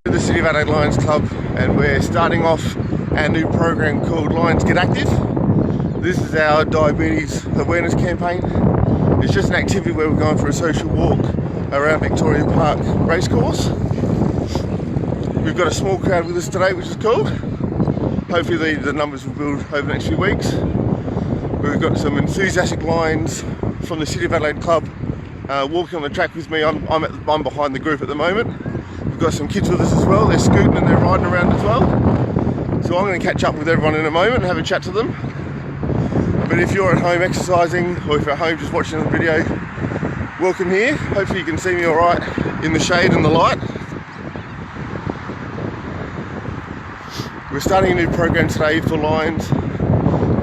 The City of Adelaide Lions Club, and we're starting off our new program called Lions Get Active. This is our diabetes awareness campaign. It's just an activity where we're going for a social walk around Victoria Park Racecourse. We've got a small crowd with us today, which is cool. Hopefully the numbers will build over the next few weeks. We've got some enthusiastic Lions from the City of Adelaide Club walking on the track with me. I'm behind the group at the moment. We've got some kids with us as well. They're scooting and they're riding around as well. So I'm going to catch up with everyone in a moment and have a chat to them. But if you're at home exercising, or if you're at home just watching the video, welcome here. Hopefully you can see me alright in the shade and the light. We're starting a new program today for Lions.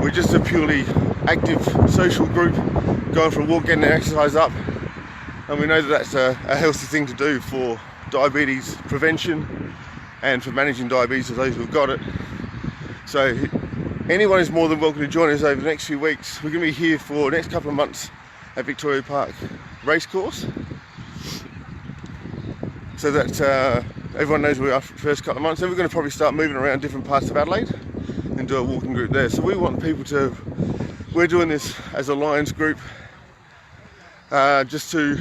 We're just a purely active social group going for a walk, getting their exercise up. And we know that that's a healthy thing to do for diabetes prevention and for managing diabetes for those who've got it. So anyone is more than welcome to join us over the next few weeks. We're going to be here for the next couple of months at Victoria Park Racecourse, so that everyone knows where we are for the first couple of months. Then we're going to probably start moving around different parts of Adelaide and do a walking group there. So we want people to, we're doing this as a Lions group just to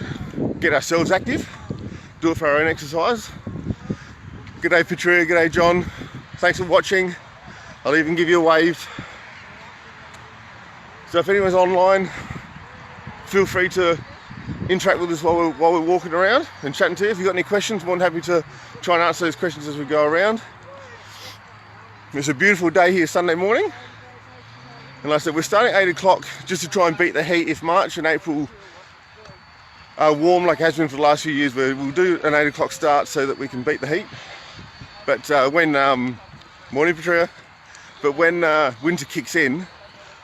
get ourselves active, do it for our own exercise. G'day Patria, g'day John, thanks for watching. I'll even give you a wave. So if anyone's online, feel free to interact with us while we're walking around and chatting to you. If you've got any questions, I'm more than happy to try and answer those questions as we go around. It's a beautiful day here Sunday morning. And like I said, we're starting at 8 o'clock just to try and beat the heat. If March and April are warm like it has been for the last few years, where we'll do an 8 o'clock start so that we can beat the heat. But morning Patria, but when winter kicks in,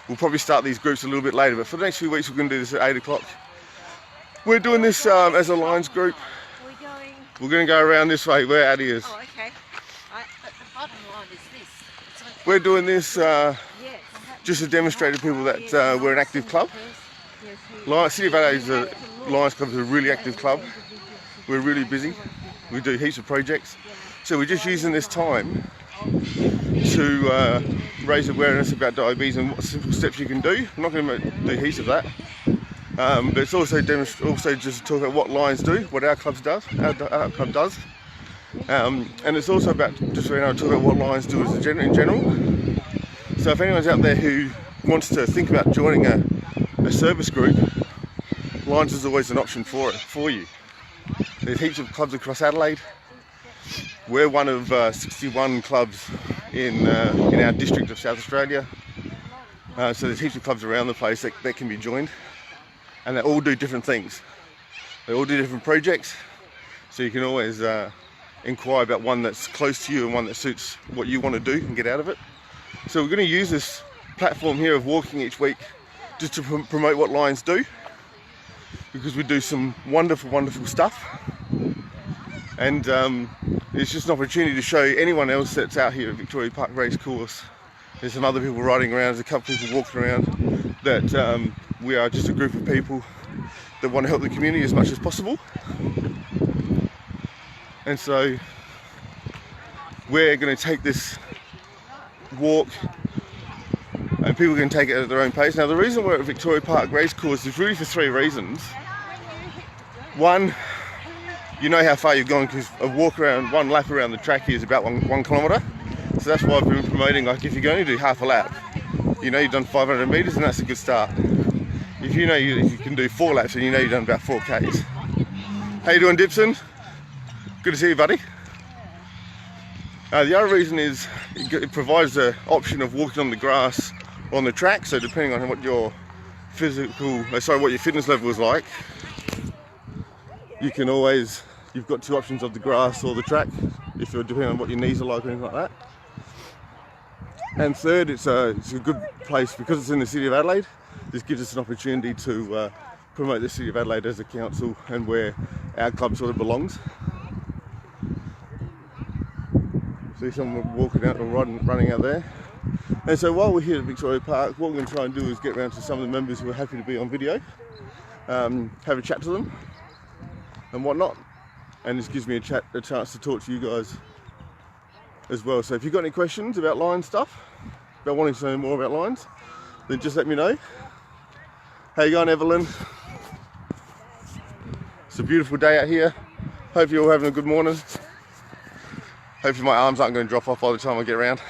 we'll probably start these groups a little bit later. But for the next few weeks, we're going to do this at 8 o'clock. We're doing this as a Lions group. We're going to go around this way where Addie is. Oh, okay. But the bottom line is this. We're doing this just to demonstrate to people that we're an active club. City of Adelaide Lions Club is a really active club. We're really busy. We do heaps of projects. So we're just using this time to raise awareness about diabetes and what simple steps you can do. I'm not going to do heaps of that. But it's also just talk about what Lions do, what our club does. And it's also about just being able to talk about what Lions do in general. So if anyone's out there who wants to think about joining a service group, Lions is always an option for you. There's heaps of clubs across Adelaide. We're one of 61 clubs in our district of South Australia. So there's heaps of clubs around the place that can be joined. And they all do different things. They all do different projects. So you can always inquire about one that's close to you and one that suits what you want to do and get out of it. So we're going to use this platform here of walking each week just to promote what Lions do, because we do some wonderful, wonderful stuff. And it's just an opportunity to show anyone else that's out here at Victoria Park Racecourse. There's some other people riding around, there's a couple of people walking around, that we are just a group of people that want to help the community as much as possible. And so we're going to take this walk, and people can take it at their own pace. Now the reason we're at Victoria Park Racecourse is really for three reasons. One, you know how far you've gone, because a walk around, one lap around the track here is about one kilometre. So that's why I've been promoting, like if you can only do half a lap, you know you've done 500 metres, and that's a good start. If you know if you can do 4 laps, then you know you've done about 4 Ks. How you doing, Dipson? Good to see you, buddy. The other reason is it provides the option of walking on the grass or on the track. So depending on what your what your fitness level is like, you can always, you've got 2 options of the grass or the track, if you're depending on what your knees are like or anything like that. And third, it's a good place because it's in the City of Adelaide. This gives us an opportunity to promote the City of Adelaide as a council and where our club sort of belongs. See someone walking out or running out there. And so while we're here at Victoria Park, what we're going to try and do is get around to some of the members who are happy to be on video, have a chat to them and whatnot. and this gives me a chance to talk to you guys as well. So if you've got any questions about lion stuff, about wanting to know more about lions, then just let me know. How you going, Evelyn? It's a beautiful day out here. Hope you're all having a good morning. Hopefully my arms aren't going to drop off by the time I get around.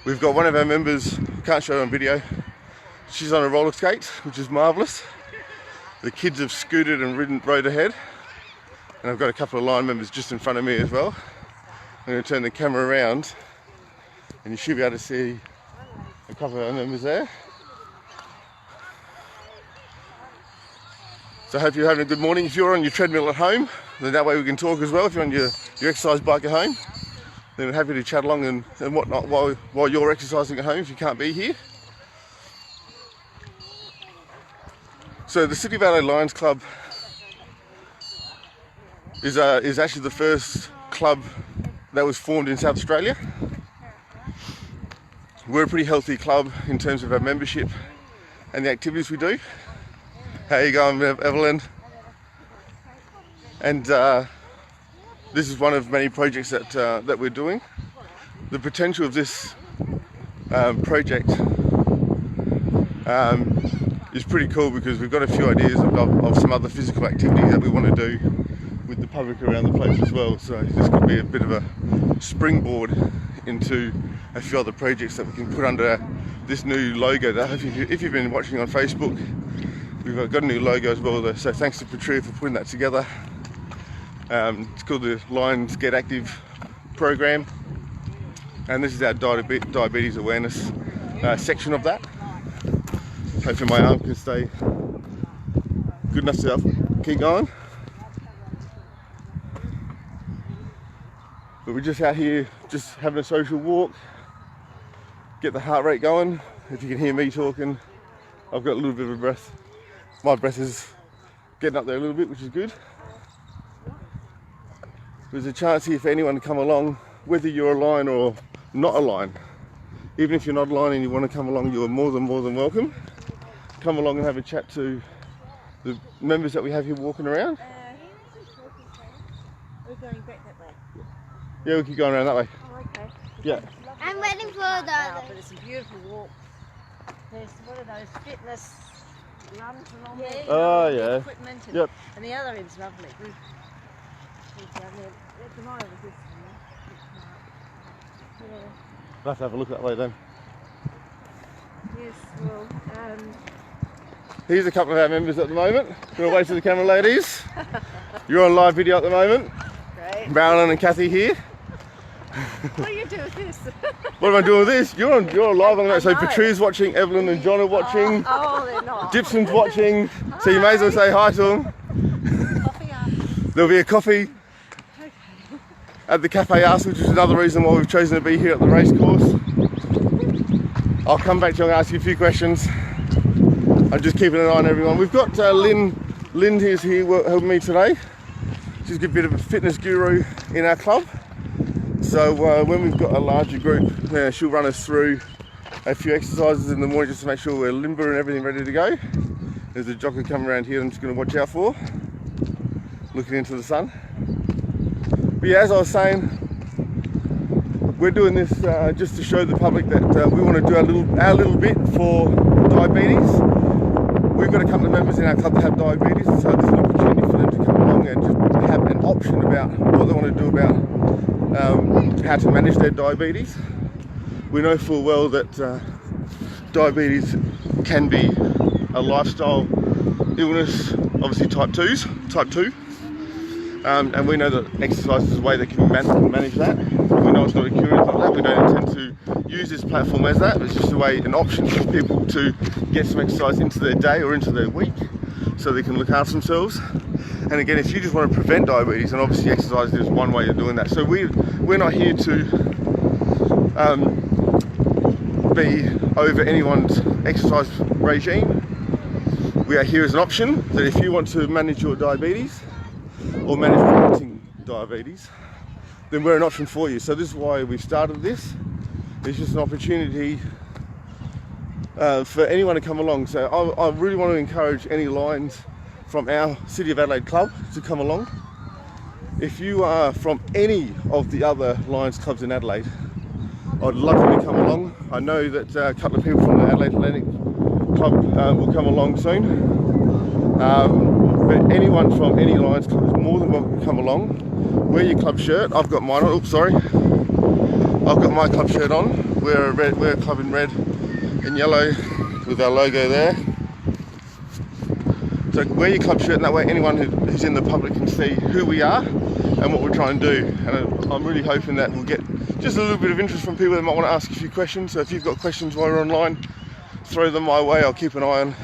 We've got one of our members, can't show her on video, she's on a roller skate, which is marvellous. The kids have scooted and rode ahead. And I've got a couple of line members just in front of me as well. I'm going to turn the camera around and you should be able to see a couple of our members there. So I hope you're having a good morning. If you're on your treadmill at home, then that way we can talk as well. If you're on your exercise bike at home, then we're happy to chat along and whatnot while you're exercising at home if you can't be here. So the City of Adelaide Lions Club is actually the first club that was formed in South Australia. We're a pretty healthy club in terms of our membership and the activities we do. How you going, Evelyn? And this is one of many projects that we're doing. The potential of this project is pretty cool because we've got a few ideas of some other physical activity that we want to do with the public around the place as well. So this could be a bit of a springboard into a few other projects that we can put under this new logo. That if you've been watching on Facebook, we've got a new logo as well. So thanks to Patria for putting that together. It's called the Lions Get Active program, and this is our diabetes awareness section of that. Hopefully my arm can stay good enough to keep going. But we're just out here, just having a social walk, get the heart rate going. If you can hear me talking, I've got a little bit of a breath. My breath is getting up there a little bit, which is good. There's a chance here for anyone to come along, whether you're a lion or not a lion. Even if you're not a lion and you want to come along, you're more than welcome. Come along and have a chat to the members that we have here walking around. We're going back that way. Yeah, we keep going around that way. Oh, okay. Yeah. I'm waiting for Wow, the. but it's a beautiful walk. There's one of those fitness runs along there. Oh, with yeah. Equipment and, Yep. and the other end's lovely. We've down there. Come on over this one. Yeah. We'll have to have a look that way then. Yes, well, Here's a couple of our members at the moment. We'll wave to the camera, ladies. You're on live video at the moment. great. Marilyn and Kathy here. What do you do with this? What am I doing with this? You're live on that. So I know. Patria's watching, Evelyn and John are watching, Oh, they're not. Gibson's watching. So you may as well say hi to them. Coffee up. There'll be a coffee at the Cafe Arse, which is another reason why we've chosen to be here at the race course. I'll come back to you and ask you a few questions. I'm just keeping an eye on everyone. We've got Lynn who's here helping me today. She's a bit of a fitness guru in our club. So when we've got a larger group, she'll run us through a few exercises in the morning just to make sure we're limber and everything ready to go. There's a jockey coming around here I'm just going to watch out for, looking into the sun. But yeah, as I was saying, we're doing this just to show the public that we want to do our little bit for diabetes. We've got a couple of members in our club that have diabetes, so there's an opportunity for them to come along and just have an option about what they want to do about how to manage their diabetes. We know full well that diabetes can be a lifestyle illness, obviously type 2. And we know that exercise is a way that can manage that. We know it's not a cure for that. We don't intend to use this platform as that. It's just a way, an option for people to get some exercise into their day or into their week so they can look after themselves. And again, if you just want to prevent diabetes, then obviously exercise is one way of doing that. So we're not here to be over anyone's exercise regime. We are here as an option that if you want to manage your diabetes or manage preventing diabetes, then we're an option for you. So this is why we've started this. It's just an opportunity for anyone to come along. So I really want to encourage any Lions from our City of Adelaide club to come along. If you are from any of the other Lions clubs in Adelaide, I'd love you to come along. I know that a couple of people from the Adelaide Atlantic club will come along soon. But anyone from any Lions club is more than welcome to come along. Wear your club shirt. I've got mine on. Oops, sorry. I've got my club shirt on. We're a club in red and yellow with our logo there. So wear your club shirt, and that way anyone who's in the public can see who we are and what we're trying to do. And I'm really hoping that we'll get just a little bit of interest from people that might want to ask a few questions. So if you've got questions while you're online, throw them my way. I'll keep an eye on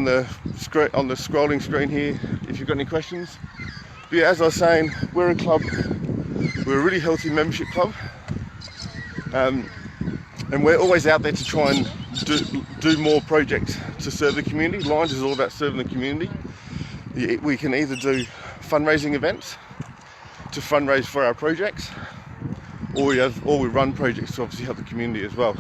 the scrolling screen here if you've got any questions. But yeah, as I was saying, we're a club. We're a really healthy membership club, and we're always out there to try and do more projects to serve the community. Lions is all about serving the community. We can either do fundraising events to fundraise for our projects, or we run projects to obviously help the community as well.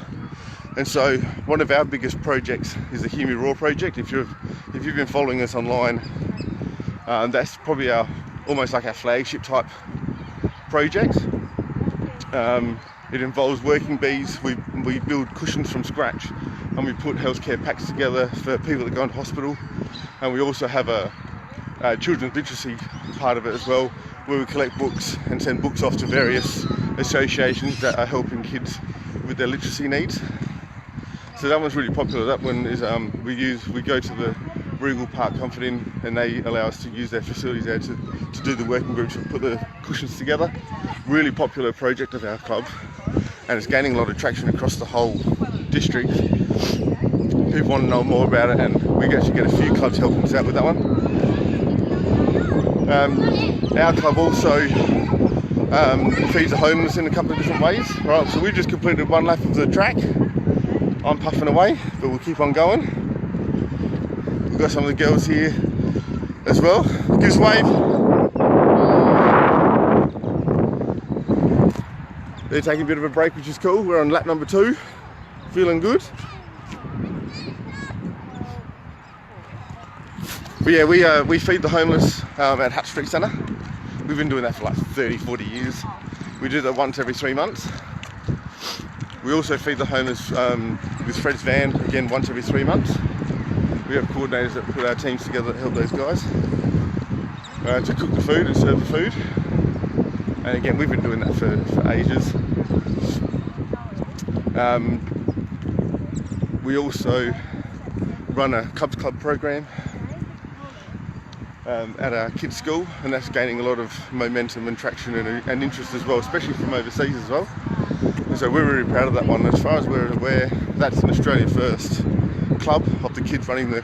And so one of our biggest projects is the Hear Me Roar project. If you've been following us online, that's probably almost like our flagship type project. It involves working bees. We build cushions from scratch, and we put healthcare packs together for people that go into hospital. And we also have a children's literacy part of it as well, where we collect books and send books off to various associations that are helping kids with their literacy needs. So that one's really popular. That one is we go to the Regal Park Comfort Inn, and they allow us to use their facilities there to do the working groups and put the cushions together. Really popular project of our club, and it's gaining a lot of traction across the whole district. People want to know more about it, and we actually get a few clubs helping us out with that one. Our club also feeds the homeless in a couple of different ways. Right, so we've just completed one lap of the track. I'm puffing away, but we'll keep on going. We've got some of the girls here as well. Give us a wave. They're taking a bit of a break, which is cool. We're on lap number 2, feeling good. But yeah, we feed the homeless at Hutt Street Centre. We've been doing that for like 30, 40 years. We do that once every 3 months. We also feed the homeless with Fred's van, again, once every 3 months. We have coordinators that put our teams together to help those guys to cook the food and serve the food. And again, we've been doing that for ages. We also run a Cubs Club program at our kids' school, and that's gaining a lot of momentum and traction and interest as well, especially from overseas as well. And so we're really proud of that one. As far as we're aware, that's an Australia first club of the kids running the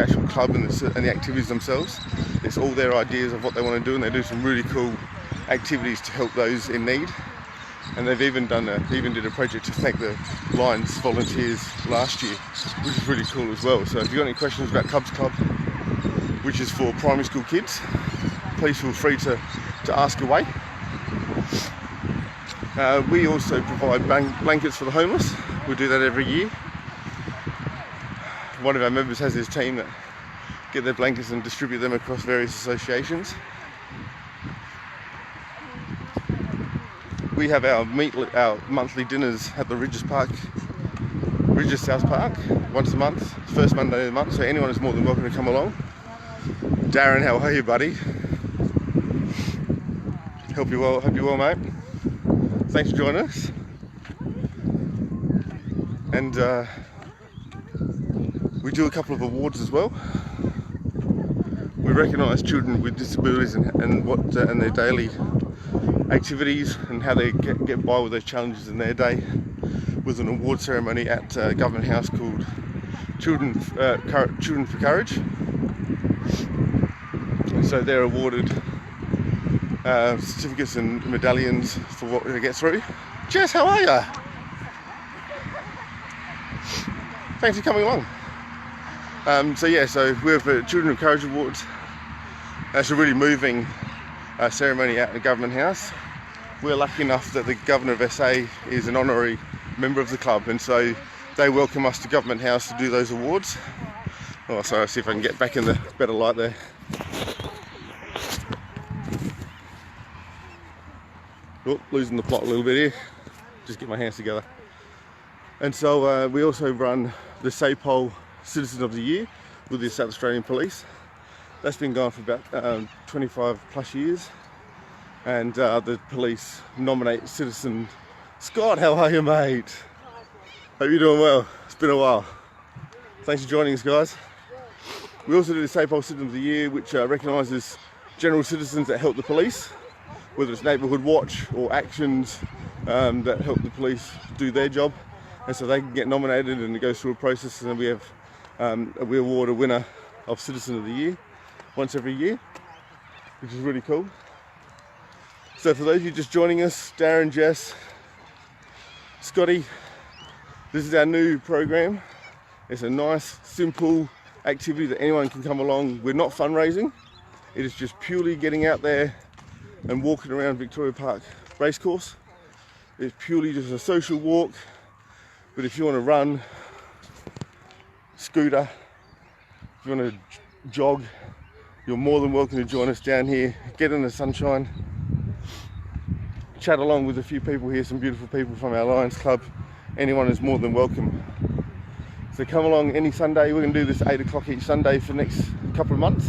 actual club and the activities themselves. It's all their ideas of what they want to do, and they do some really cool activities to help those in need. And they've even did a project to thank the Lions volunteers last year, which is really cool as well. So if you've got any questions about Cubs Club, which is for primary school kids, please feel free to ask away. We also provide blankets for the homeless. We do that every year. One of our members has his team that get their blankets and distribute them across various associations. We have our monthly dinners at the Ridges South Park, once a month, first Monday of the month, so anyone is more than welcome to come along. Darren, how are you, buddy? Hope you're well, mate. Thanks for joining us. And we do a couple of awards as well. We recognise children with disabilities and their daily activities and how they get by with those challenges in their day, with an award ceremony at Government House called Children for Courage. And so they're awarded certificates and medallions for what they get through. Jess, how are you? Thanks for coming along. So we have Children of Courage Awards. That's a really moving ceremony at the Government House. We're lucky enough that the Governor of SA is an honorary member of the club, and so they welcome us to Government House to do those awards. Oh, sorry, I'll see if I can get back in the better light there. Oh, losing the plot a little bit here. Just get my hands together. And so we also run the SAPOL Citizen of the Year with the South Australian Police. That's been going for about 25 plus years. And the police nominate Citizen Scott. How are you, mate? Hope you're doing well. It's been a while. Thanks for joining us, guys. We also do the SAPOL Citizen of the Year, which recognises general citizens that help the police, whether it's neighbourhood watch or actions that help the police do their job. And so they can get nominated, and it goes through a process, and then we award a winner of Citizen of the Year once every year, which is really cool. So for those of you just joining us, Darren, Jess, Scotty, this is our new program. It's a nice, simple activity that anyone can come along. We're not fundraising. It is just purely getting out there and walking around Victoria Park Racecourse. It's purely just a social walk. But if you want to run, scooter, if you want to jog, you're more than welcome to join us down here. Get in the sunshine, chat along with a few people here, some beautiful people from our Lions Club. Anyone is more than welcome. So come along any Sunday. We're going to do this 8 o'clock each Sunday for the next couple of months.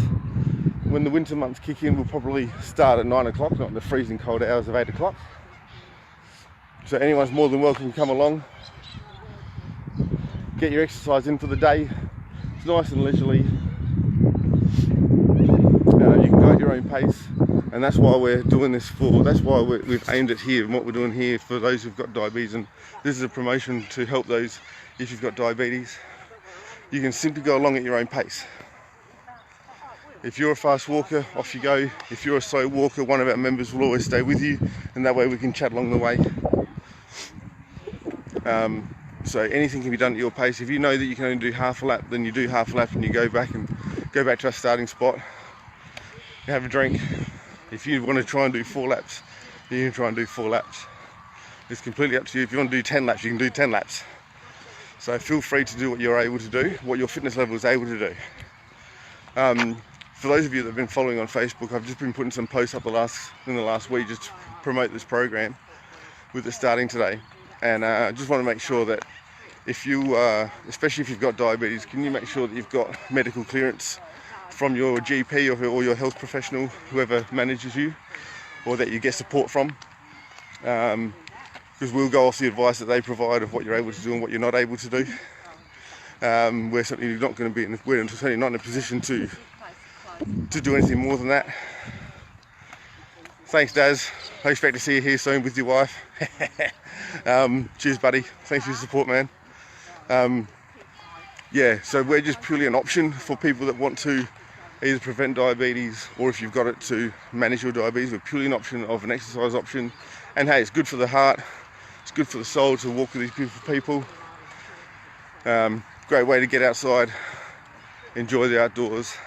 When the winter months kick in, we'll probably start at 9 o'clock, not in the freezing cold hours of 8 o'clock. So anyone's more than welcome to come along. Get your exercise in for the day. It's nice and leisurely. You can go at your own pace, and that's why we're doing this for. That's why we've aimed it here, and what we're doing here for those who've got diabetes. And this is a promotion to help those if you've got diabetes. You can simply go along at your own pace. If you're a fast walker, off you go. If you're a slow walker, one of our members will always stay with you, and that way we can chat along the way. So anything can be done at your pace. If you know that you can only do half a lap, then you do half a lap and you go back to our starting spot. You have a drink. If you want to try and do 4 laps, you can try and do 4 laps. It's completely up to you. If you want to do 10 laps, you can do 10 laps. So feel free to do what you're able to do, what your fitness level is able to do. For those of you that have been following on Facebook, I've just been putting some posts up in the last week just to promote this program with it starting today. And I just want to make sure that if you, especially if you've got diabetes, can you make sure that you've got medical clearance from your GP or your health professional, whoever manages you, or that you get support from, because we'll go off the advice that they provide of what you're able to do and what you're not able to do. We're certainly not going to be we're certainly not in a position to do anything more than that. Thanks, Daz. I expect to see you here soon with your wife. Cheers, buddy. Thanks for your support, man. Yeah, so we're just purely an option for people that want to either prevent diabetes, or if you've got it, to manage your diabetes. We're purely an option of an exercise option. And hey, it's good for the heart, it's good for the soul to walk with these beautiful people. Great way to get outside, enjoy the outdoors,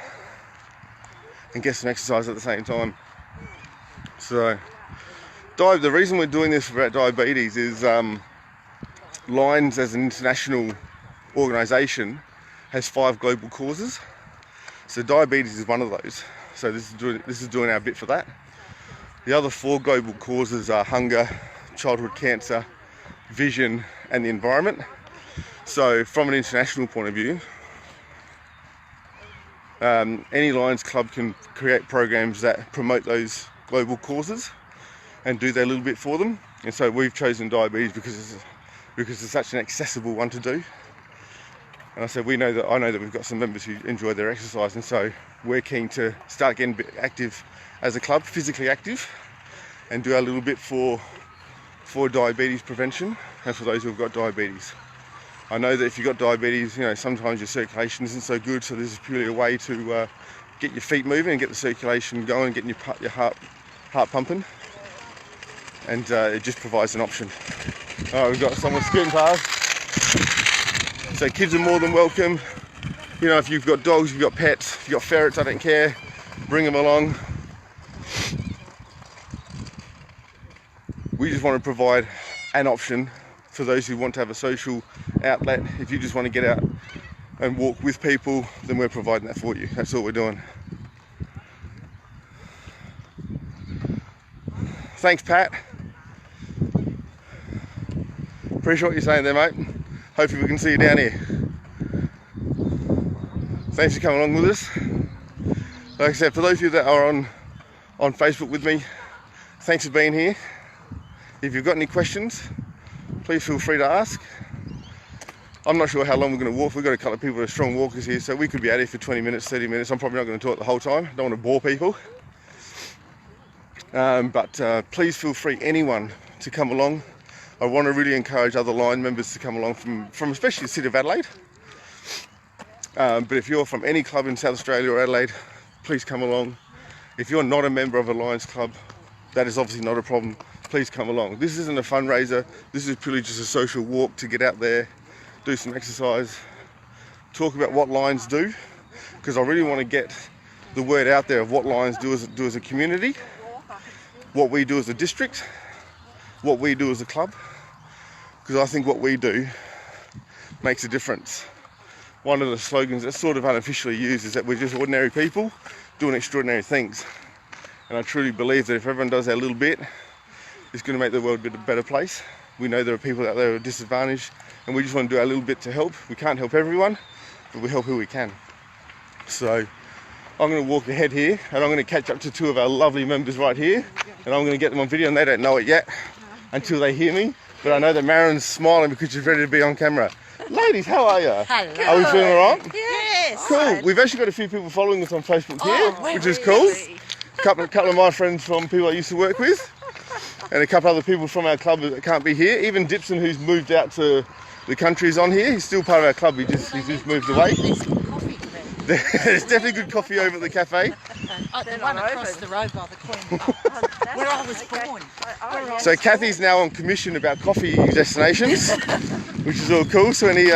and get some exercise at the same time. So the reason we're doing this about diabetes is Lions, as an international organisation, has 5 global causes. So diabetes is one of those. So this is doing our bit for that. The other 4 global causes are hunger, childhood cancer, vision, and the environment. So from an international point of view, any Lions Club can create programs that promote those global causes and do their little bit for them. And so we've chosen diabetes because it's such an accessible one to do. And I know that we've got some members who enjoy their exercise, and so we're keen to start getting a bit active as a club, physically active, and do our little bit for diabetes prevention and for those who've got diabetes. I know that if you've got diabetes, sometimes your circulation isn't so good, so this is purely a way to get your feet moving and get the circulation going, getting your heart pumping, and it just provides an option. Oh, we've got someone scooting past. So kids are more than welcome. If you've got dogs, you've got pets, if you've got ferrets, I don't care, bring them along. We just want to provide an option for those who want to have a social outlet. If you just want to get out and walk with people, then we're providing that for you. That's all we're doing. Thanks, Pat. Appreciate what you're saying there, mate. Hopefully we can see you down here. Thanks for coming along with us. Like I said, for those of you that are on Facebook with me, thanks for being here. If you've got any questions, please feel free to ask. I'm not sure how long we're going to walk. We've got a couple of people that are strong walkers here, so we could be out here for 20 minutes, 30 minutes. I'm probably not going to talk the whole time. Don't want to bore people. But please feel free, anyone, to come along. I want to really encourage other line members to come along from especially the city of Adelaide. But if you're from any club in South Australia or Adelaide, please come along. If you're not a member of a Lions club, that is obviously not a problem. Please come along. This isn't a fundraiser. This is purely just a social walk to get out there, do some exercise, talk about what Lions do, because I really want to get the word out there of what Lions do as a community, what we do as a district, what we do as a club, because I think what we do makes a difference. One of the slogans that's sort of unofficially used is that we're just ordinary people doing extraordinary things. And I truly believe that if everyone does their little bit, it's going to make the world a better place. We know there are people out there who are disadvantaged, and we just want to do our little bit to help. We can't help everyone, but we help who we can. So I'm going to walk ahead here, and I'm going to catch up to two of our lovely members right here, and I'm going to get them on video, and they don't know it yet until they hear me. But I know that Marin's smiling because she's ready to be on camera. Ladies, how are you? Hello. Are we feeling all right? Yes. Cool. We've actually got a few people following us on Facebook here, which is cool. A couple of my friends from people I used to work with, and a couple other people from our club that can't be here. Even Dipson, who's moved out to the country, is on here. He's still part of our club. He's just moved away. There's definitely good coffee over at the cafe. The one across the road by the Queen Park, where I was born. So Kathy's now on commission about coffee destinations, which is all cool. So any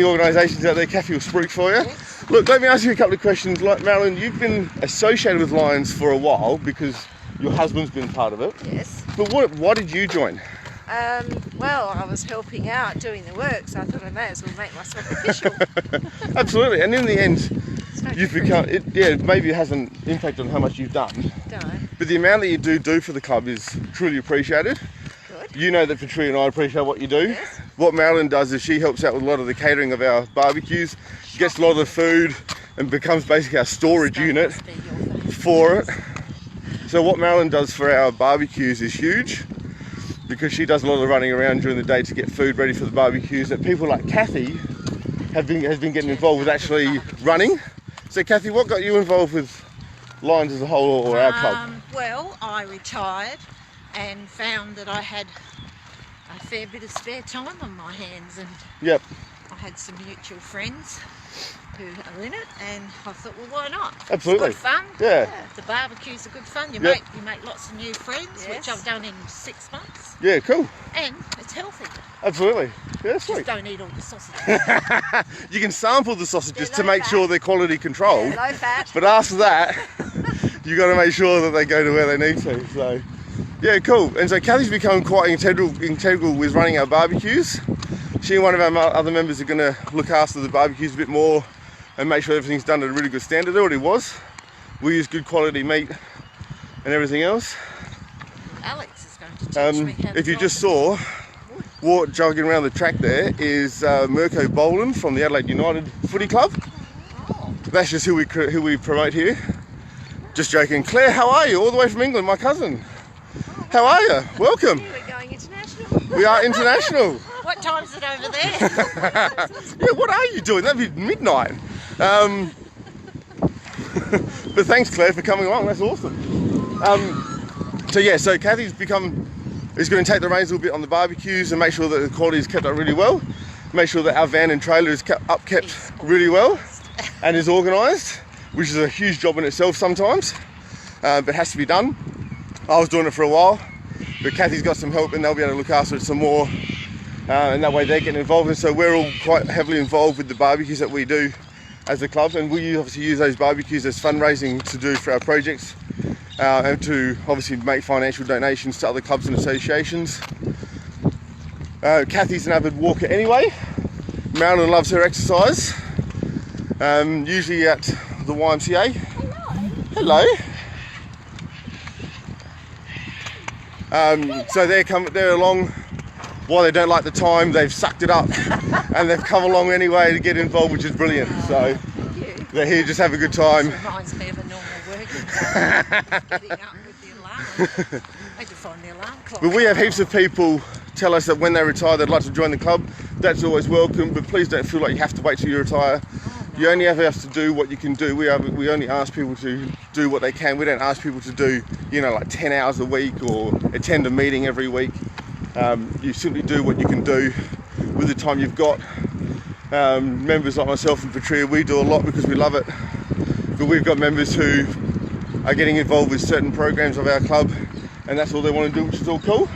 organisations out there, Kathy will spruik for you. Look, let me ask you a couple of questions. Like Marilyn, you've been associated with Lions for a while because your husband's been part of it. Yes. But why did you join? Well, I was helping out doing the work, so I thought I may as well make myself official. Absolutely, and in the end, you've become, maybe it hasn't impacted on how much you've done. Don't. But the amount that you do for the club is truly appreciated. Good. You know that Patricia and I appreciate what you do. Yes. What Marilyn does is she helps out with a lot of the catering of our barbecues, gets a lot of the food, and becomes basically our storage unit for it. So what Marilyn does for our barbecues is huge, because she does a lot of running around during the day to get food ready for the barbecues that people like Kathy has been getting involved with actually running. So Kathy, what got you involved with Lions as a whole or our club? Well, I retired and found that I had a fair bit of spare time on my hands, and Yep. I had some mutual friends who are in it, and I thought, well, why not? Absolutely. It's good fun. Yeah. The barbecues are good fun. You Yep. make lots of new friends, Yes. which I've done in 6 months, Yeah, cool. and it's healthy. Absolutely. Yeah, Just sweet. don't eat all the sausages. You can sample the sausages They're to low make fat. sure they're quality controlled, Low fat. but after that, you got to make sure that they go to where they need to. So, yeah, cool. And so Kathy's become quite integral with running our barbecues. She and one of our other members are going to look after the barbecues a bit more and make sure everything's done at a really good standard. It already was. We use good quality meat and everything else. Alex is going to teach me how to If you drive just them. saw, jogging around the track there is Mirko Boland from the Adelaide United Footy Club. Oh, That's just who we promote here. Just joking. Claire, how are you? All the way from England, my cousin. How are you? Welcome. We're going international. We are international. what time is it over there? Yeah, what are you doing? That'd be midnight. But thanks, Claire, for coming along. That's awesome. So Kathy's is going to take the reins a little bit on the barbecues and make sure that the quality is kept up really well. Make sure that our van and trailer is kept really well and is organised, which is a huge job in itself sometimes, but has to be done. I was doing it for a while, but Kathy's got some help and they'll be able to look after it some more, and that way they're getting involved. And so we're all quite heavily involved with the barbecues that we do as a club, and we obviously use those barbecues as fundraising to do for our projects, and to obviously make financial donations to other clubs and associations. Kathy's an avid walker anyway, Marilyn loves her exercise, usually at the YMCA. Hello. So they're along. While they don't like the time, they've sucked it up and they've come along anyway to get involved, which is brilliant. So they're here just have a good time. This reminds me of a normal working day. Getting up with the alarm. I had to find the alarm clock. But we have heaps of people tell us that when they retire they'd like to join the club. That's always welcome, but please don't feel like you have to wait till you retire. You only ever have to do what you can do. We only ask people to do what they can. We don't ask people to do, like 10 hours a week or attend a meeting every week. You simply do what you can do with the time you've got. Members like myself and Patria, we do a lot because we love it. But we've got members who are getting involved with certain programs of our club, and that's all they want to do, which is all cool.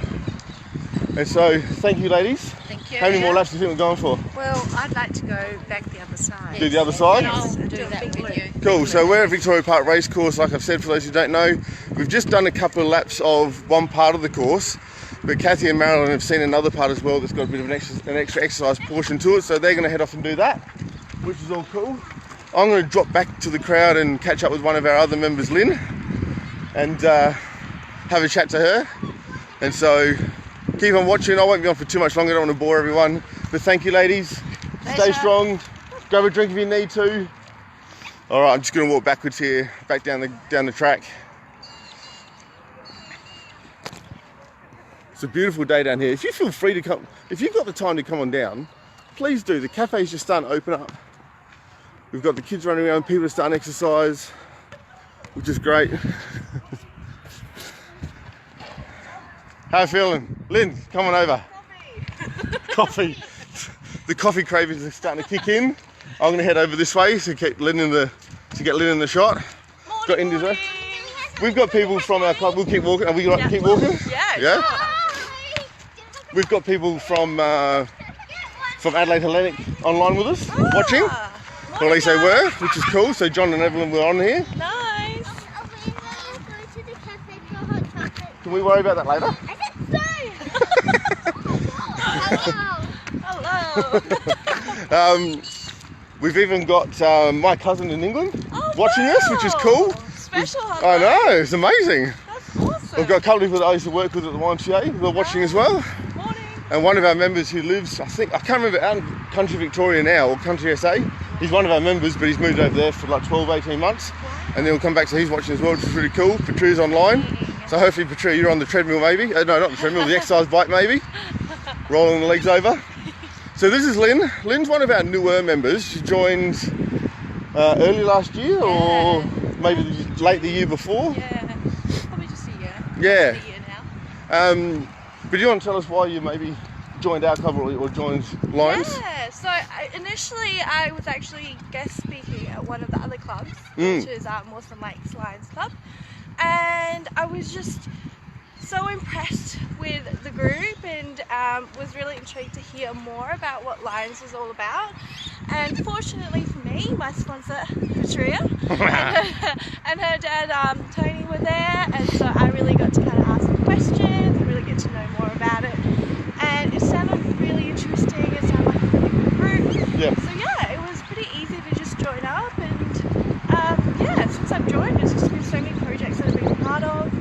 And so, thank you, ladies. Thank you. How many more laps do you think we're going for? Well, I'd like to go back the other side. Do the other side? I'll Do do a that big with you. Cool, so we're at Victoria Park Racecourse, like I've said for those who don't know. We've just done a couple of laps of one part of the course, but Kathy and Marilyn have seen another part as well that's got a bit of an extra exercise portion to it, so they're going to head off and do that, which is all cool. I'm going to drop back to the crowd and catch up with one of our other members, Lynn, and have a chat to her. And so keep on watching. I won't be on for too much longer, I don't want to bore everyone, but thank you, ladies. Stay strong, grab a drink if you need to. Alright, I'm just going to walk backwards here, back down the track. It's a beautiful day down here. If you feel free to come, if you've got the time to come on down, please do. The cafe's just starting to open up. We've got the kids running around, people are starting to exercise, which is great. How you feeling? Lynn, come on over. Coffee. The coffee cravings are starting to kick in. I'm going to head over this way to get Lynn in the shot. Morning, Got Indy's there. We've got people from our club. We'll keep walking. Are we going to keep walking? Yeah. Yeah. We've got people from Adelaide Hellenic online with us, watching. Or at least they were, which is cool. So John and Evelyn were on here. Nice. Can we worry about that later? Hello. We've even got my cousin in England watching us, which is cool. Special. I know, it's amazing. That's awesome. We've got a couple of people that I used to work with at the YMCA who are watching as well. Morning. And one of our members who lives, I can't remember, out in country Victoria now, or country SA. He's one of our members, but he's moved over there for like 12, 18 months. And then he'll come back, so he's watching as well, which is really cool. Patria's online. So hopefully, Patria, you're on the treadmill maybe. No, not the treadmill, the exercise bike maybe. Rolling the legs over. So this is Lynn. Lynn's one of our newer members. She joined early last year, or maybe late the year before. Yeah. Probably just a year. Yeah. A year now. But do you want to tell us why you maybe joined our club or joined Lions? Yeah, so initially I was actually guest speaking at one of the other clubs, which is Mawson Lakes Lions Club, and I was just so impressed with the group and was really intrigued to hear more about what Lions was all about. And fortunately for me, my sponsor Patria and her dad Tony were there, and so I really got to kind of ask them questions and really get to know more about it. And it sounded really interesting, it sounded like a really good group. Yeah. So yeah, it was pretty easy to just join up, and yeah, since I've joined, it's just been so many projects that I've been a part of,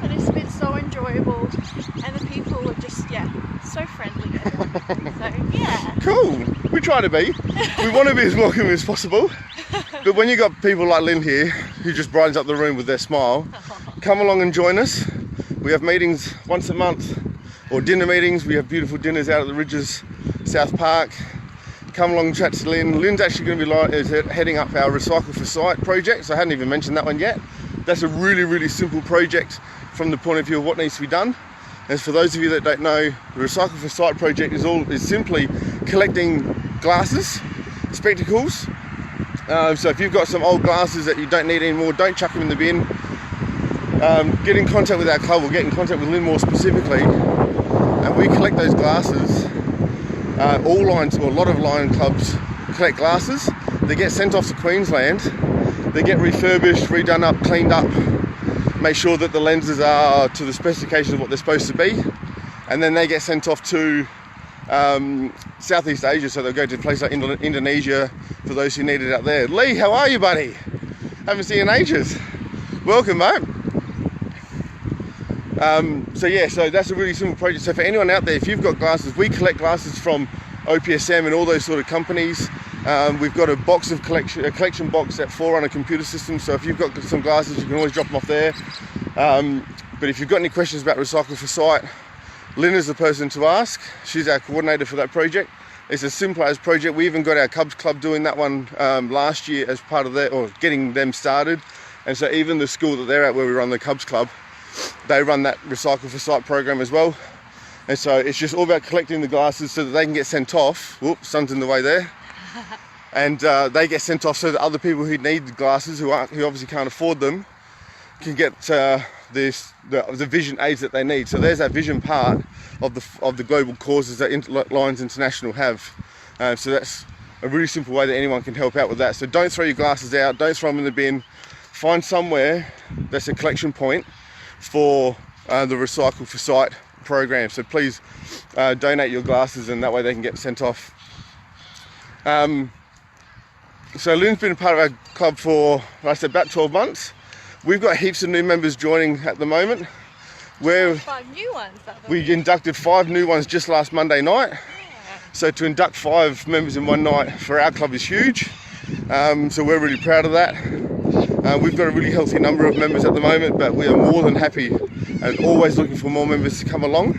and it's been so enjoyable, and the people are just, so friendly. So yeah. Cool. We try to be. We want to be as welcoming as possible. But when you got people like Lynn here, who just brightens up the room with their smile, come along and join us. We have meetings once a month, or dinner meetings. We have beautiful dinners out at the Ridges, South Park. Come along and chat to Lynn. Lynn's actually going to be heading up our Recycle for Sight project, so I hadn't even mentioned that one yet. That's a really, really simple project from the point of view of what needs to be done. As for those of you that don't know, the Recycle for Sight project is simply collecting glasses, spectacles. So if you've got some old glasses that you don't need anymore, don't chuck them in the bin. Get in contact with our club, or get in contact with Lynn more specifically, and we collect those glasses. All Lions, or a lot of Lion clubs collect glasses. They get sent off to Queensland. They get refurbished, redone up, cleaned up, make sure that the lenses are to the specifications of what they're supposed to be, and then they get sent off to Southeast Asia, so they'll go to places like Indonesia for those who need it out there. Lee, how are you, buddy? Haven't seen you in ages. Welcome, mate. So that's a really simple project. So for anyone out there, if you've got glasses, we collect glasses from OPSM and all those sort of companies. We've got a collection box at Forerunner computer system. So if you've got some glasses, you can always drop them off there. But if you've got any questions about Recycle for Sight, Lynn is the person to ask. She's our coordinator for that project. It's a simple as project. We even got our Cubs Club doing that one last year as part of that, or getting them started. And so even the school that they're at, where we run the Cubs Club, they run that Recycle for Sight program as well. And so it's just all about collecting the glasses so that they can get sent off. Whoops, sun's in the way there. And they get sent off so that other people who need the glasses, who obviously can't afford them, can get the vision aids that they need. So there's that vision part of the global causes that Lions International have. So that's a really simple way that anyone can help out with that. So don't throw your glasses out, don't throw them in the bin. Find somewhere that's a collection point for the Recycle for Sight program. So please donate your glasses, and that way they can get sent off. So Lynn's been a part of our club for, like I said, about 12 months. We've got heaps of new members joining at the moment. 5 new ones. We inducted 5 new ones just last Monday night. Yeah. So to induct 5 members in one night for our club is huge. So we're really proud of that. We've got a really healthy number of members at the moment, but we are more than happy and always looking for more members to come along.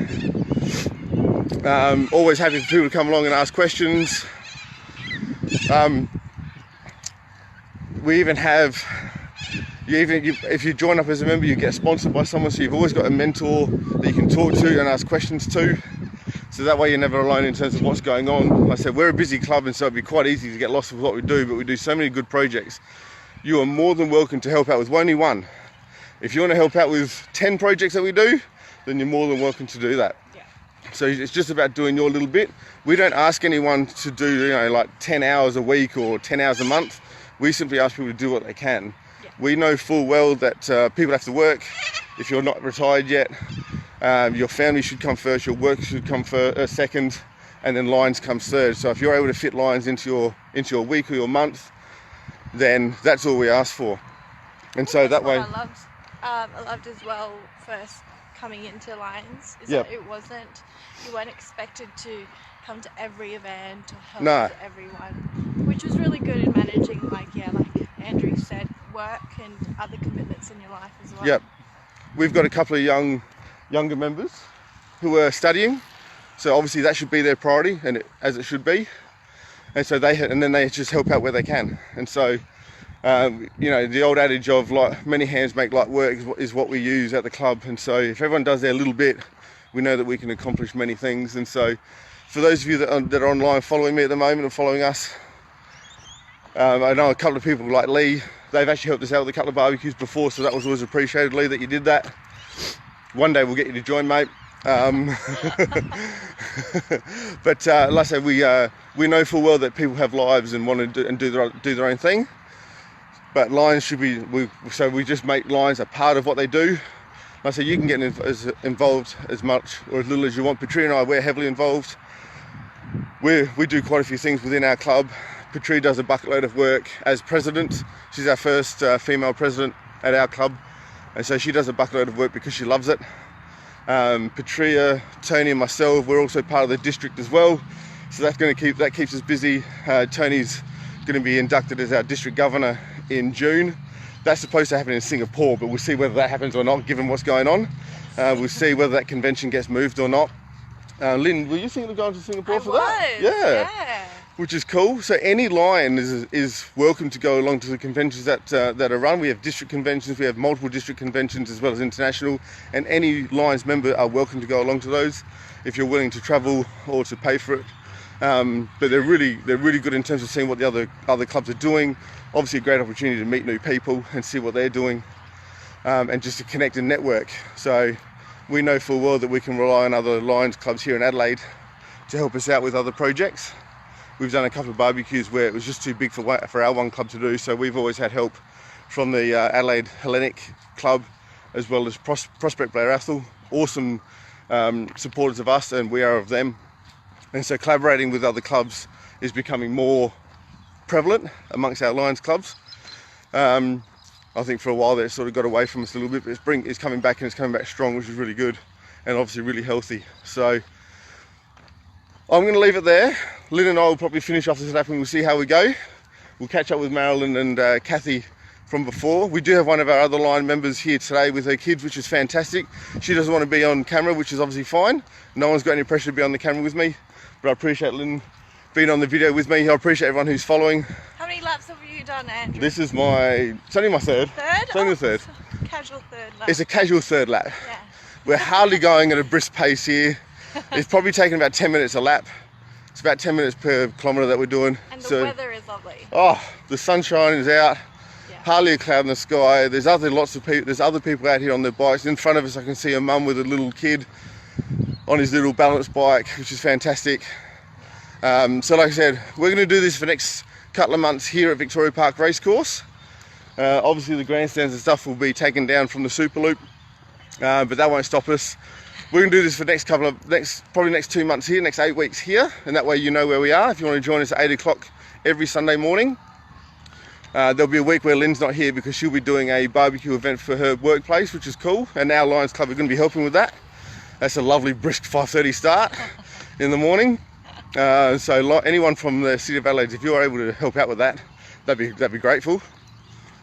Always happy for people to come along and ask questions. We even have, if you join up as a member, you get sponsored by someone, so you've always got a mentor that you can talk to and ask questions to. So that way you're never alone in terms of what's going on. Like I said, we're a busy club, and so it'd be quite easy to get lost with what we do, but we do so many good projects. You are more than welcome to help out with only one. If you want to help out with 10 projects that we do, then you're more than welcome to do that. Yeah. So it's just about doing your little bit. We don't ask anyone to do, like 10 hours a week or 10 hours a month. We simply ask people to do what they can. Yeah. We know full well that people have to work. If you're not retired yet, your family should come first, your work should come second, and then Lions comes third. So if you're able to fit Lions into your week or your month, then that's all we ask for. And so that way, I loved as well first coming into Lions is yep. that you weren't expected to come to every event or help to everyone, which was really good in managing, like Andrew said, work and other commitments in your life as well. Yep. We've got a couple of younger members who are studying, so obviously that should be their priority, and as it should be. And so then they just help out where they can. And so, the old adage of like many hands make light work is what we use at the club. And so if everyone does their little bit, we know that we can accomplish many things. And so for those of you that are online following me at the moment and following us, I know a couple of people like Lee, they've actually helped us out with a couple of barbecues before, so that was always appreciated, Lee, that you did that. One day we'll get you to join, mate. But like I said, we know full well that people have lives and want to do their own thing. But Lions should be, so we just make Lions a part of what they do. Like I said, you can get involved as much or as little as you want. Patria and I, we're heavily involved. We do quite a few things within our club. Patria does a bucket load of work as president. She's our first female president at our club. And so she does a bucket load of work because she loves it. Patria, Tony and myself, we're also part of the district as well. So that keeps us busy. Tony's going to be inducted as our district governor in June. That's supposed to happen in Singapore, but we'll see whether that happens or not, given what's going on. We'll see whether that convention gets moved or not. Lynn, were you thinking of going to Singapore for that? Yeah. Which is cool. So any Lion is welcome to go along to the conventions that are run. We have district conventions, we have multiple district conventions as well as international, and any Lions member are welcome to go along to those if you're willing to travel or to pay for it. But they're really good in terms of seeing what the other clubs are doing. Obviously a great opportunity to meet new people and see what they're doing, and just to connect and network. So we know full well that we can rely on other Lions clubs here in Adelaide to help us out with other projects. We've done a couple of barbecues where it was just too big for our one club to do, so we've always had help from the Adelaide Hellenic Club as well as Prospect Blair Athol. Awesome supporters of us, and we are of them. And so collaborating with other clubs is becoming more prevalent amongst our Lions clubs. I think for a while there it sort of got away from us a little bit, but it's coming back, and it's coming back strong, which is really good and obviously really healthy. So I'm going to leave it there. Lynn and I will probably finish off this lap and we'll see how we go. We'll catch up with Marilyn and Kathy from before. We do have one of our other line members here today with her kids, which is fantastic. She doesn't want to be on camera, which is obviously fine. No one's got any pressure to be on the camera with me, but I appreciate Lynn being on the video with me. I appreciate everyone who's following. How many laps have you done, Andrew? This is it's only my third. Third? It's only the third. Casual third lap. It's a casual third lap. Yeah. We're hardly going at a brisk pace here. It's probably taking about 10 minutes a lap. It's about 10 minutes per kilometre that we're doing. And the weather is lovely. Oh, the sunshine is out. Yeah. Hardly a cloud in the sky. There's other people out here on their bikes. In front of us I can see a mum with a little kid on his little balance bike, which is fantastic. So like I said, we're going to do this for the next couple of months here at Victoria Park Racecourse. Obviously the grandstands and stuff will be taken down from the Superloop, but that won't stop us. We're going to do this for probably next 2 months here, next 8 weeks here, and that way you know where we are. If you want to join us at 8 o'clock every Sunday morning. There'll be a week where Lynn's not here because she'll be doing a barbecue event for her workplace, which is cool, and our Lions Club are going to be helping with that. That's a lovely brisk 5:30 start in the morning. So anyone from the City of Adelaide, if you're able to help out with that, that'd be grateful.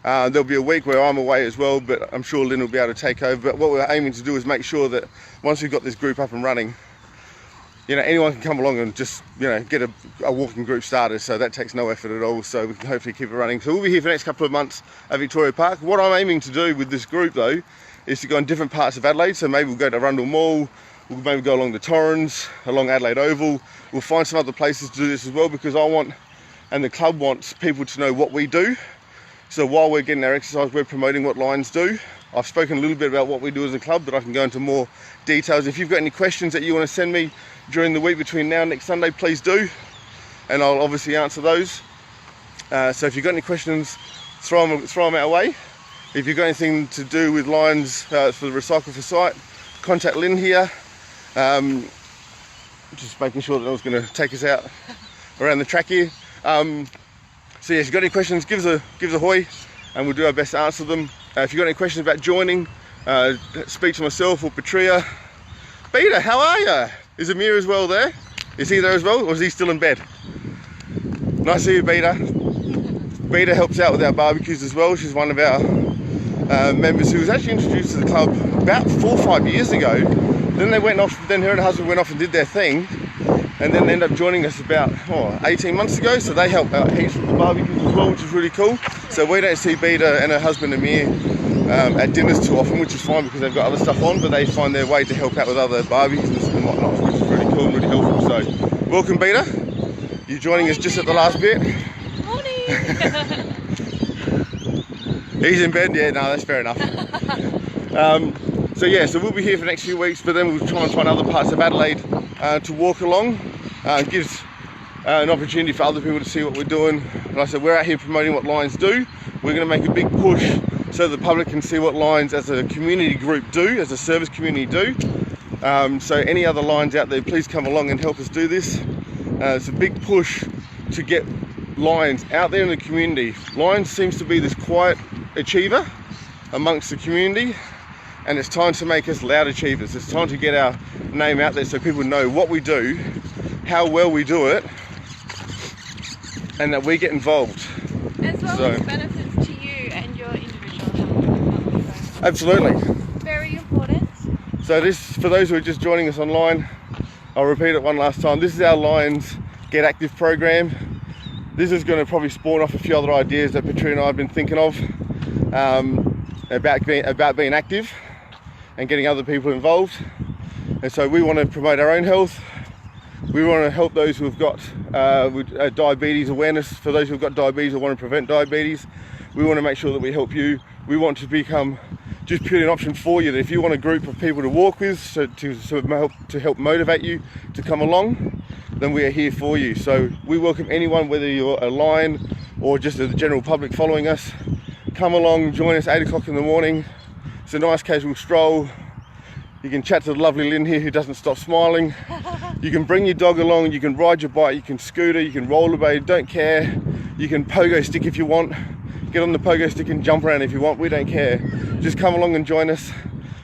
There'll be a week where I'm away as well, but I'm sure Lynn will be able to take over. But what we're aiming to do is make sure that once we've got this group up and running, anyone can come along and just, get a walking group started. So that takes no effort at all. So we can hopefully keep it running. So we'll be here for the next couple of months at Victoria Park. What I'm aiming to do with this group though, is to go in different parts of Adelaide. So maybe we'll go to Rundle Mall, we'll maybe go along the Torrens, along Adelaide Oval. We'll find some other places to do this as well, because I want, and the club wants, people to know what we do. So while we're getting our exercise, we're promoting what Lions do. I've spoken a little bit about what we do as a club, but I can go into more details. If you've got any questions that you want to send me during the week between now and next Sunday, please do, and I'll obviously answer those. So if you've got any questions, throw them our way. If you've got anything to do with Lions for the Recycle for Sight, contact Lynn here. Just making sure that no one's going to take us out around the track here. So yeah, if you've got any questions, give us a hoy, and we'll do our best to answer them. If you've got any questions about joining, speak to myself or Patria. Peter, how are you? Is Amir as well there? Is he there as well, or is he still in bed? Nice to see you, Peter. Peter helps out with our barbecues as well. She's one of our members who was actually introduced to the club about 4 or 5 years ago. Then her and her husband went off and did their thing, and then they ended up joining us about 18 months ago. So they help out heaps with the barbecues as well, which is really cool. So we don't see Beta and her husband Amir at dinners too often, which is fine because they've got other stuff on, but they find their way to help out with other barbecues and whatnot, which is really cool and really helpful. So welcome, Beta. You're joining us just at the last bit. Morning. He's in bed. Yeah, no, that's fair enough. So we'll be here for the next few weeks, but then we'll try and find other parts of Adelaide to walk along. Gives an opportunity for other people to see what we're doing. Like I said, we're out here promoting what Lions do. We're going to make a big push so the public can see what Lions as a community group do, as a service community do. So any other Lions out there, please come along and help us do this. It's a big push to get Lions out there in the community. Lions seems to be this quiet achiever amongst the community, and it's time to make us loud achievers. It's time to get our name out there so people know what we do, how well we do it, and that we get involved. As well as benefits to you and your individual health. Absolutely. Very important. So this, for those who are just joining us online, I'll repeat it one last time. This is our Lions Get Active program. This is going to probably spawn off a few other ideas that Patria and I have been thinking of about being active and getting other people involved. And so we want to promote our own health. We want to help those who have got diabetes awareness, for those who have got diabetes or want to prevent diabetes. We want to make sure that we help you. We want to become just purely an option for you, that if you want a group of people to walk with, to help motivate you to come along, then we are here for you. So we welcome anyone, whether you're a Lion or just the general public following us. Come along, join us 8 o'clock in the morning. It's a nice casual stroll. You can chat to the lovely Lynn here who doesn't stop smiling. You can bring your dog along, you can ride your bike, you can scooter, you can rollerblade, don't care. You can pogo stick if you want. Get on the pogo stick and jump around if you want, we don't care. Just come along and join us,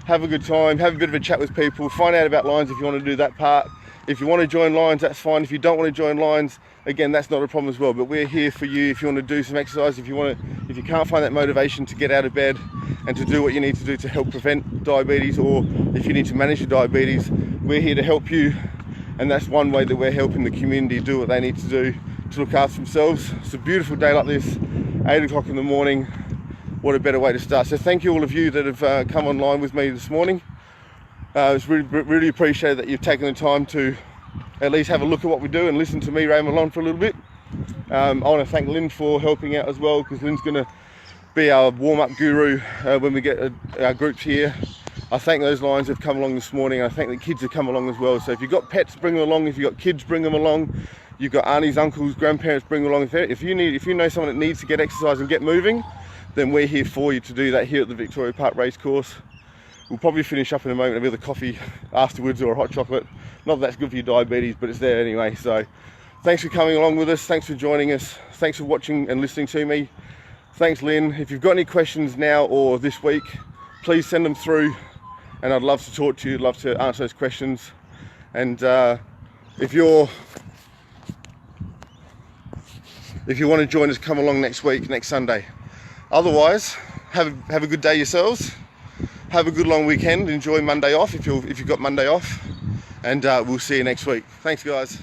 have a good time, have a bit of a chat with people, find out about Lions if you want to do that part. If you want to join Lions, that's fine. If you don't want to join Lions, again, that's not a problem as well. But we're here for you if you want to do some exercise, if you can't find that motivation to get out of bed and to do what you need to do to help prevent diabetes, or if you need to manage your diabetes, we're here to help you. And that's one way that we're helping the community do what they need to do to look after themselves. It's a beautiful day like this, 8 o'clock in the morning. What a better way to start. So thank you all of you that have come online with me this morning. It's really appreciated that you've taken the time to at least have a look at what we do and listen to me ramble on for a little bit. I want to thank Lynn for helping out as well, because Lynn's going to be our warm-up guru when we get our groups here. I thank those Lions that have come along this morning. I thank the kids that come along as well. So if you've got pets, bring them along. If you've got kids, bring them along. You've got aunties, uncles, grandparents, bring them along. If you know someone that needs to get exercise and get moving, then we're here for you to do that here at the Victoria Park Racecourse. We'll probably finish up in a moment with a coffee afterwards or a hot chocolate. Not that that's good for your diabetes, but it's there anyway. So thanks for coming along with us. Thanks for joining us. Thanks for watching and listening to me. Thanks, Lynn. If you've got any questions now or this week, please send them through, and I'd love to talk to you. I'd love to answer those questions. And if you want to join us, come along next week, next Sunday. Otherwise, have a good day yourselves. Have a good long weekend. Enjoy Monday off if you've got Monday off, and we'll see you next week. Thanks, guys.